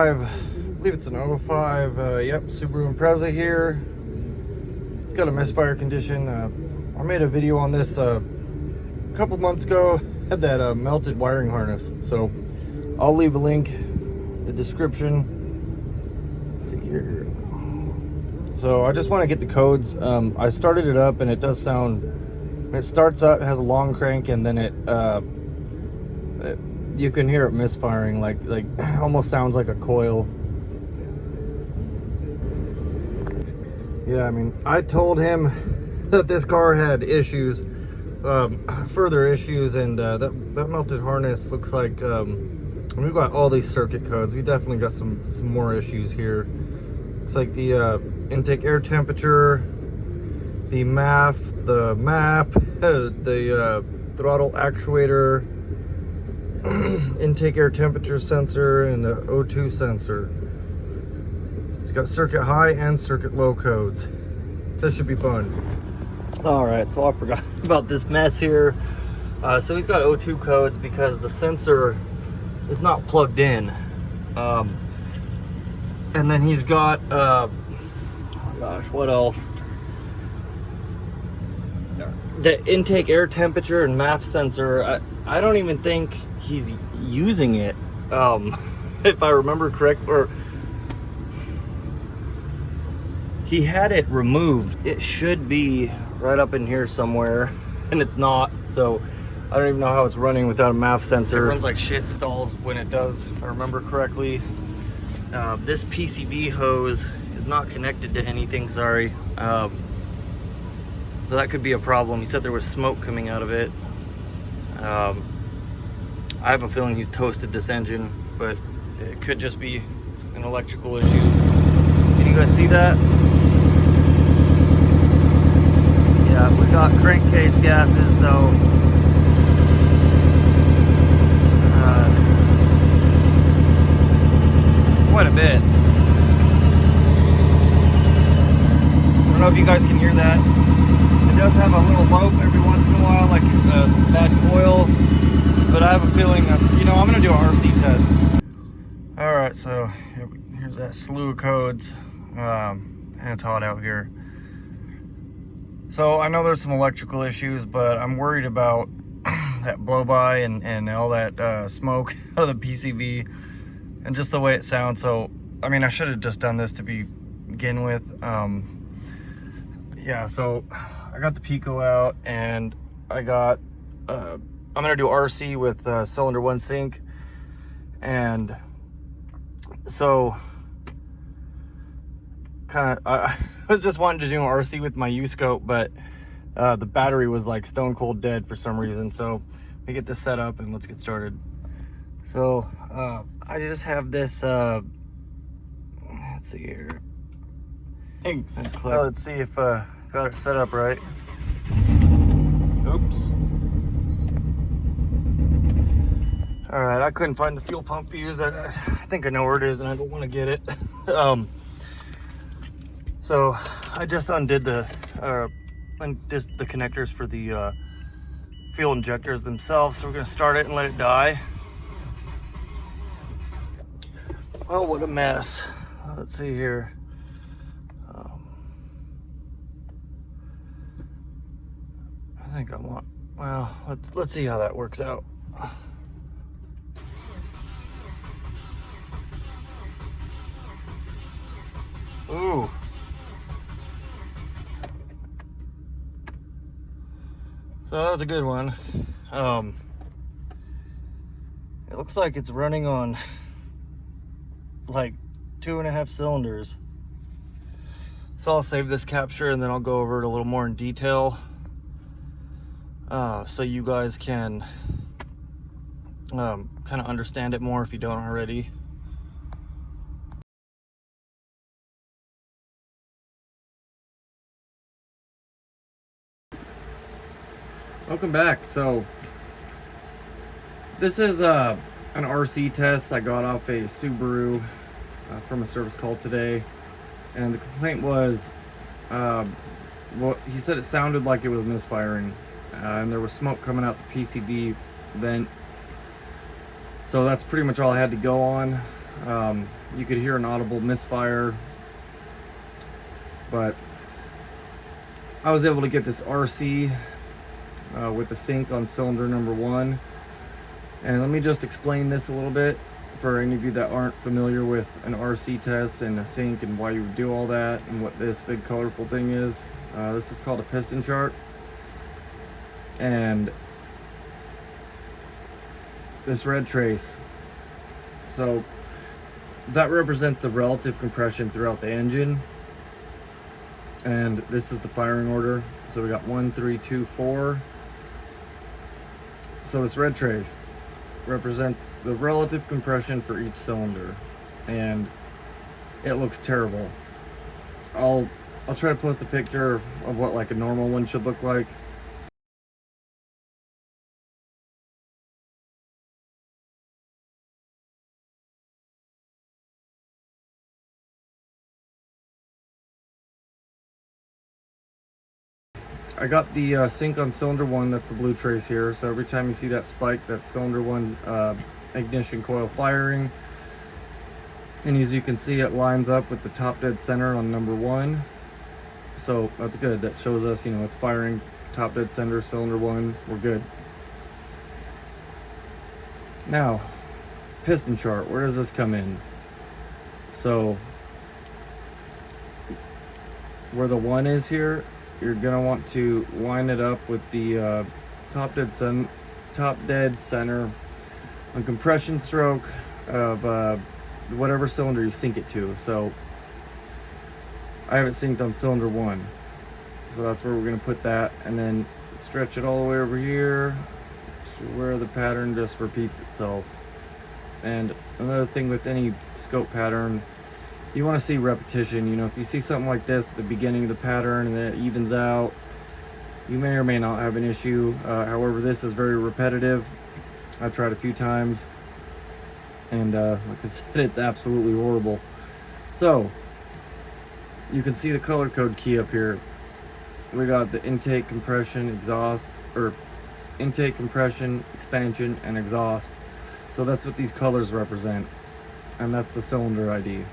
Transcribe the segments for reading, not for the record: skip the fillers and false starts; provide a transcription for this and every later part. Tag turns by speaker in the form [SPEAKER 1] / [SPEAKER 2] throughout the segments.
[SPEAKER 1] 05, I believe it's an 05, yep, Subaru Impreza here. Got a misfire condition. I made a video on this a couple months ago. Had that melted wiring harness, so I'll leave a link in the description. Let's see here. So I just want to get the codes. I started it up and it does sound, when it starts up, it has a long crank, and then you can hear it misfiring, like almost sounds like a coil. Yeah, I mean, I told him that this car had issues, further issues, and that melted harness looks like, we've got all these circuit codes. We definitely got some more issues here. Looks like the intake air temperature, the MAF, the MAP, the throttle actuator, intake air temperature sensor, and the O2 sensor. It's got circuit high and circuit low codes. This should be fun. All right, so I forgot about this mess here. So he's got O2 codes because the sensor is not plugged in. And then he's got, oh gosh, what else? The intake air temperature and MAF sensor, I don't even think he's using it, if I remember correct, or he had it removed. It should be right up in here somewhere, and it's not, so I don't even know how it's running without a MAF sensor. It runs like shit, stalls when it does, if I remember correctly. This PCV hose is not connected to anything, sorry. So that could be a problem. He said there was smoke coming out of it. I have a feeling he's toasted this engine, but it could just be an electrical issue. Can you guys see that? Yeah, we got crankcase gases, so quite a bit. I don't know if you guys can hear that. It does have a little lope every once in a while, like a bad coil, but I have a feeling that, you know, I'm gonna do an RC test. All right, so here's that slew of codes, and it's hot out here. So I know there's some electrical issues, but I'm worried about that blow by and all that smoke out of the PCV and just the way it sounds. So, I mean, I should have just done this to begin with. Yeah, so I got the Pico out, and I got, I'm gonna do RC with cylinder 1 sync. And so I was just wanting to do an RC with my U-scope, but the battery was like stone cold dead for some reason. So let me get this set up and let's get started. So I just have this, let's see here. Hey, let's see if got it set up right. Oops. All right, I couldn't find the fuel pump fuse. I think I know where it is, and I don't want to get it. So I just undid the connectors for the fuel injectors themselves. So we're gonna start it and let it die. Oh, what a mess. Let's see here. I think I want, well, let's see how that works out. Ooh. So that was a good one. It looks like it's running on like 2.5 cylinders. So I'll save this capture and then I'll go over it a little more in detail, so you guys can kind of understand it more if you don't already. Welcome back. So this is an RC test I got off a Subaru from a service call today, and the complaint was, well, he said it sounded like it was misfiring, and there was smoke coming out the PCV vent. So that's pretty much all I had to go on. You could hear an audible misfire, but I was able to get this RC with the sync on cylinder number 1. And let me just explain this a little bit for any of you that aren't familiar with an RC test and a sync and why you would do all that and what this big colorful thing is. This is called a piston chart, and this red trace, so that represents the relative compression throughout the engine, and this is the firing order. So we got 1, 3, 2, 4. So this red trace represents the relative compression for each cylinder, and it looks terrible. I'll try to post a picture of what like a normal one should look like. I got the sync on cylinder 1, that's the blue trace here. So every time you see that spike, that's cylinder 1 ignition coil firing. And as you can see, it lines up with the top dead center on number 1. So that's good. That shows us, you know, it's firing top dead center, cylinder 1. We're good. Now, piston chart, where does this come in? So where the 1 is here, you're gonna want to line it up with the top dead center on compression stroke of whatever cylinder you sync it to. So I have it synced on cylinder 1, so that's where we're gonna put that, and then stretch it all the way over here to where the pattern just repeats itself. And another thing with any scope pattern, you want to see repetition. You know, if you see something like this at the beginning of the pattern and then it evens out, you may or may not have an issue. However, this is very repetitive. I've tried a few times, and like I said, it's absolutely horrible. So you can see the color code key up here. We got the intake, compression, exhaust, or intake, compression, expansion, and exhaust. So that's what these colors represent, and that's the cylinder ID.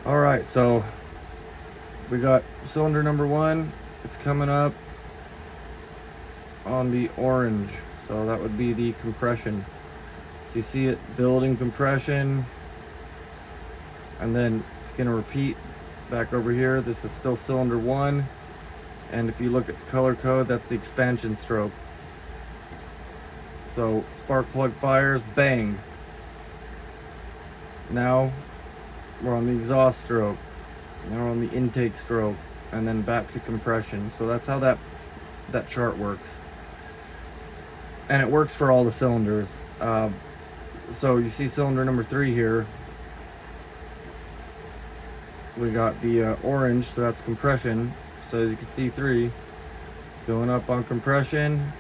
[SPEAKER 1] Alright, so we got cylinder number 1. It's coming up on the orange, so that would be the compression. So you see it building compression, and then it's going to repeat back over here. This is still cylinder 1, and if you look at the color code, that's the expansion stroke. So spark plug fires, bang. Now we're on the exhaust stroke, now we're on the intake stroke, and then back to compression. So that's how that chart works, and it works for all the cylinders. So you see cylinder number 3 here, we got the orange, so that's compression. So as you can see, 3, it's going up on compression,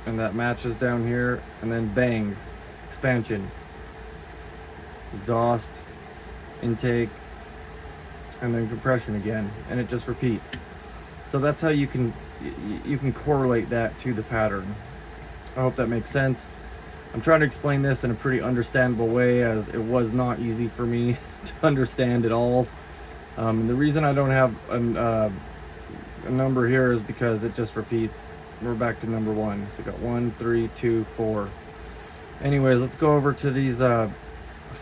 [SPEAKER 1] and that matches down here, and then bang, expansion, exhaust, intake, and then compression again, and it just repeats. So that's how you can correlate that to the pattern. I hope that makes sense. I'm trying to explain this in a pretty understandable way, as it was not easy for me to understand at all. And the reason I don't have a number here is because it just repeats. We're back to number 1. So we got 1, 3, 2, 4. Anyways, let's go over to these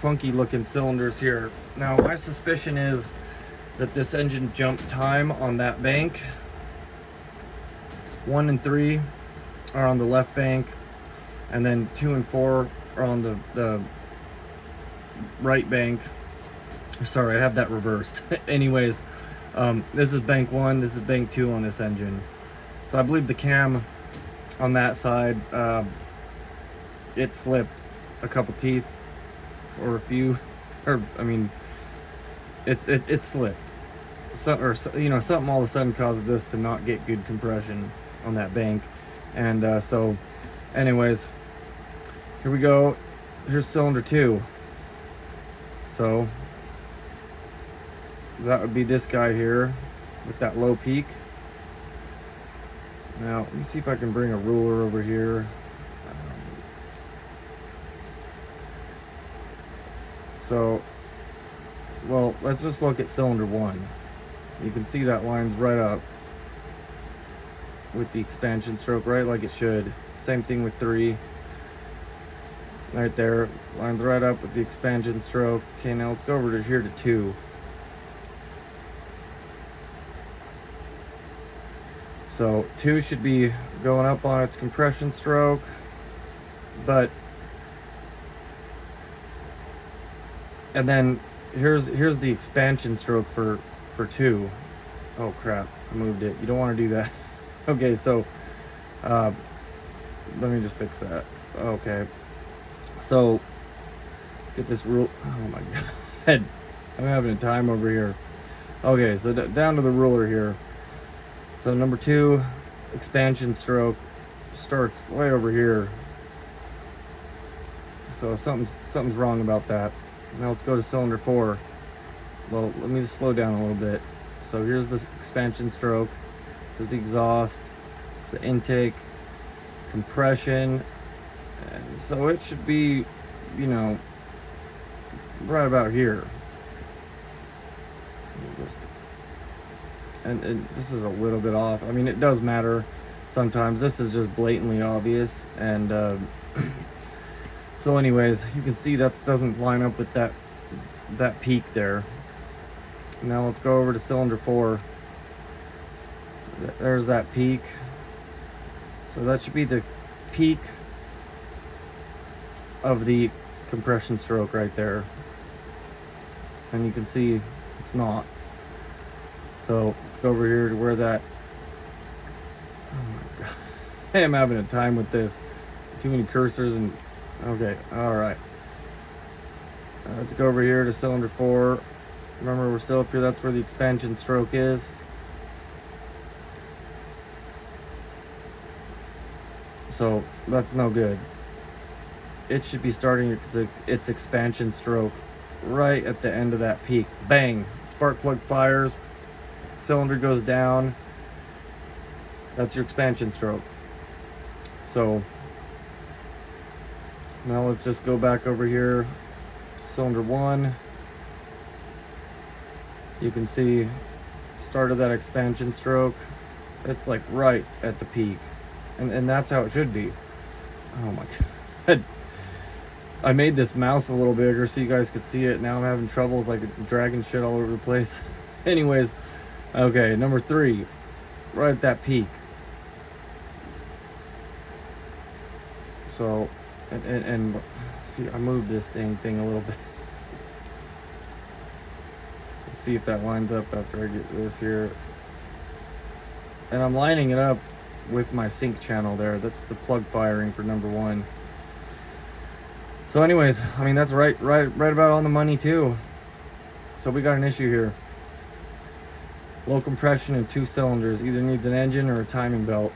[SPEAKER 1] funky looking cylinders here. Now my suspicion is that this engine jumped time on that bank. 1 and 3 are on the left bank, and then 2 and 4 are on the right bank. Sorry, I have that reversed. Anyways, this is bank 1, this is bank 2 on this engine. So I believe the cam on that side, it slipped a couple teeth, or a few, or I mean, it slipped. So, you know, something all of a sudden caused this to not get good compression on that bank. And so anyways, here we go. Here's cylinder 2. So that would be this guy here with that low peak. Now, let me see if I can bring a ruler over here. So, well, let's just look at cylinder 1. You can see that lines right up with the expansion stroke, right like it should. Same thing with 3. Right there, lines right up with the expansion stroke. Okay, now let's go over to here to 2. So 2 should be going up on its compression stroke, but and then here's the expansion stroke for 2. Oh crap, I moved it. You don't want to do that. Okay, so let me just fix that. Okay, so let's get this rule. Oh my god, I'm having a time over here. Okay, so down to the ruler here. So number 2 expansion stroke starts way over here. So something's wrong about that. Now let's go to cylinder 4. Well, let me just slow down a little bit. So here's the expansion stroke. There's the exhaust. It's the intake, compression. And so it should be, you know, right about here. And this is a little bit off. I mean, it does matter sometimes. This is just blatantly obvious. And so anyways, you can see that doesn't line up with that peak there. Now let's go over to cylinder 4. There's that peak. So that should be the peak of the compression stroke right there. And you can see it's not. So let's go over here to where that, oh my god, I am having a time with this. Too many cursors and, okay, alright. Let's go over here to cylinder 4. Remember, we're still up here, that's where the expansion stroke is. So that's no good. It should be starting its expansion stroke right at the end of that peak. Bang! Spark plug fires. Cylinder goes down. That's your expansion stroke. So now let's just go back over here. Cylinder 1. You can see start of that expansion stroke. It's like right at the peak. And that's how it should be. Oh my god. I made this mouse a little bigger so you guys could see it. Now I'm having troubles, like dragging shit all over the place. Anyways, okay, number 3, right at that peak. So, and see, I moved this thing a little bit. Let's see if that lines up after I get this here. And I'm lining it up with my sync channel there. That's the plug firing for number 1. So anyways, I mean, that's right about on the money too. So we got an issue here. Low compression in 2 cylinders. Either needs an engine or a timing belt.